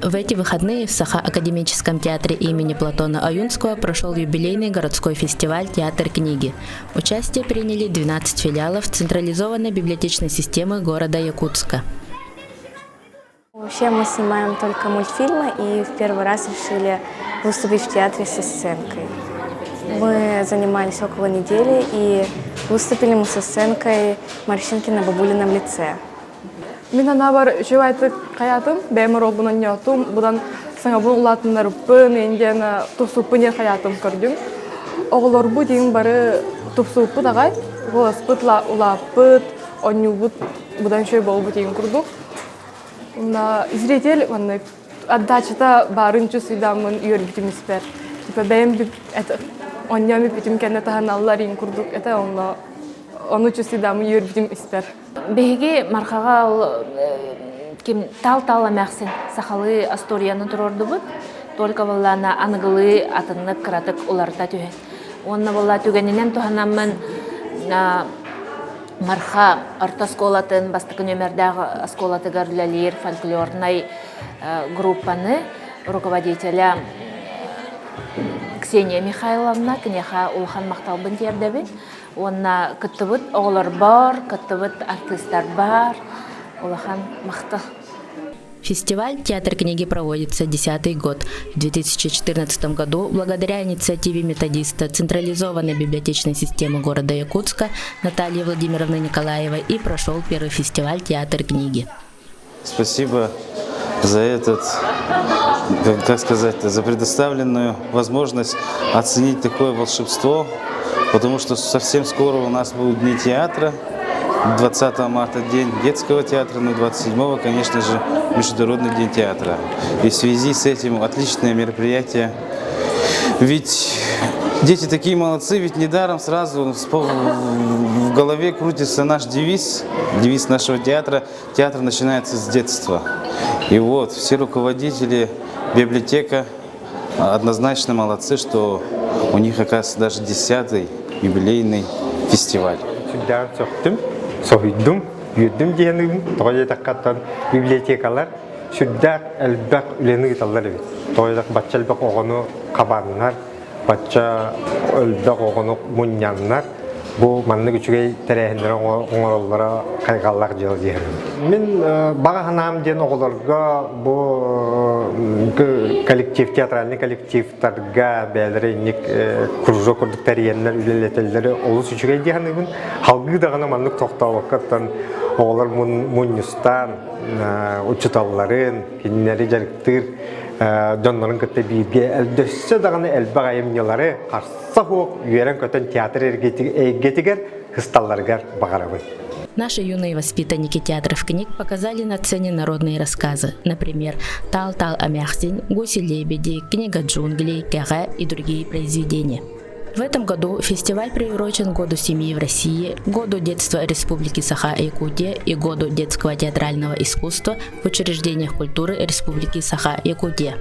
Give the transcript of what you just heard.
В эти выходные в Саха-академическом театре имени Платона Аюнского прошел юбилейный городской фестиваль «Театр книги». Участие приняли 12 филиалов централизованной библиотечной системы города Якутска. Вообще мы снимаем только мультфильмы и в первый раз решили выступить в театре со сценкой. Мы занимались около недели и выступили мы со сценкой «Морщинки на бабулином лице». Мен ана бар жевайты хаятым, бәмір олбынан ятым, бұдан саңа бұн ұлатынлар бұн, енден тұпсуыппын ер хаятым көрдім. Оғылар бұ дейін бары тұпсуыппы дағай, ғыласпыт, ұлаппыт, онюбыт, бұдан шөй бол бұ дейін күрдік. Зритель отдачата барынчы сұйдамын үйер бітім іспер. Бәйім онням бітім кәнді тағаналар дейін күрдік, оны чүсідамын үйер бітім іспер. Беге мархага ким тал-тал амяксен сахалы асторияны турорду бут. Только валлана ангылы атыннык кыратык уларта түген. Онна валла түгенинен туханамын марха орта сколатын бастыкы нөмердагы асколаты гарлялер фольклорный группаны руководителя Ксения Михайловна кнеха улхан макталбын тердебин. Онна кыттыбыт оғылар бар, кыттыбыт артисттар бар, улахан мақта. Фестиваль «Театр книги» проводится 10-й год. В 2014 году, благодаря инициативе методиста централизованной библиотечной системы города Якутска Натальи Владимировны Николаевой и прошел первый фестиваль «Театр книги». Спасибо за этот, за предоставленную возможность оценить такое волшебство, потому что совсем скоро у нас будут дни театра. 20 марта день детского театра, но 27-го, конечно же, Международный день театра. И в связи с этим отличное мероприятие. Ведь дети такие молодцы, ведь недаром сразу в голове крутится наш девиз нашего театра. Театр начинается с детства. И вот все руководители библиотека однозначно молодцы, что у них, оказывается, даже 10-й юбилейный фестиваль. Сохдум, юдум дегеним, тоғайдақ қаттан библиотекалар сүрдәк әлбәк үлені кеталар бит. Тоғайдақ батча әлбәк оғыны қабанлар, батча әлбәк оғыны мұнянлар. Бұл манны күчігей тәрәхіндері оңыроллара қайғаллақ жел дегенім. Мен баға ханам ден оғыларға бұл коллектив, театральный коллективтарға бәлірейнік күржо күрдіктер енлер, үлелетелері олы сүчігей дегенім. Халғы дағына маннық тоқтауыққаттан оғылар мұнюстан, ұчыталларын, кенелері жарықтыр, донларын көтті бейге әлдөсі дағаны әлбәқ айымнелары қарсы хоқ үйерен көтін театр ергетігер хысталларғар бағарабын. Наши юные воспитанники театров книг показали на сцене народные рассказы, например, «Тал-тал амяхсин», «Гуси-лебеди», «Книга джунглей», «Кэгэ» и другие произведения. В этом году фестиваль приурочен Году семьи в России, Году детства Республики Саха-Якутия и Году детского театрального искусства в учреждениях культуры Республики Саха-Якутия.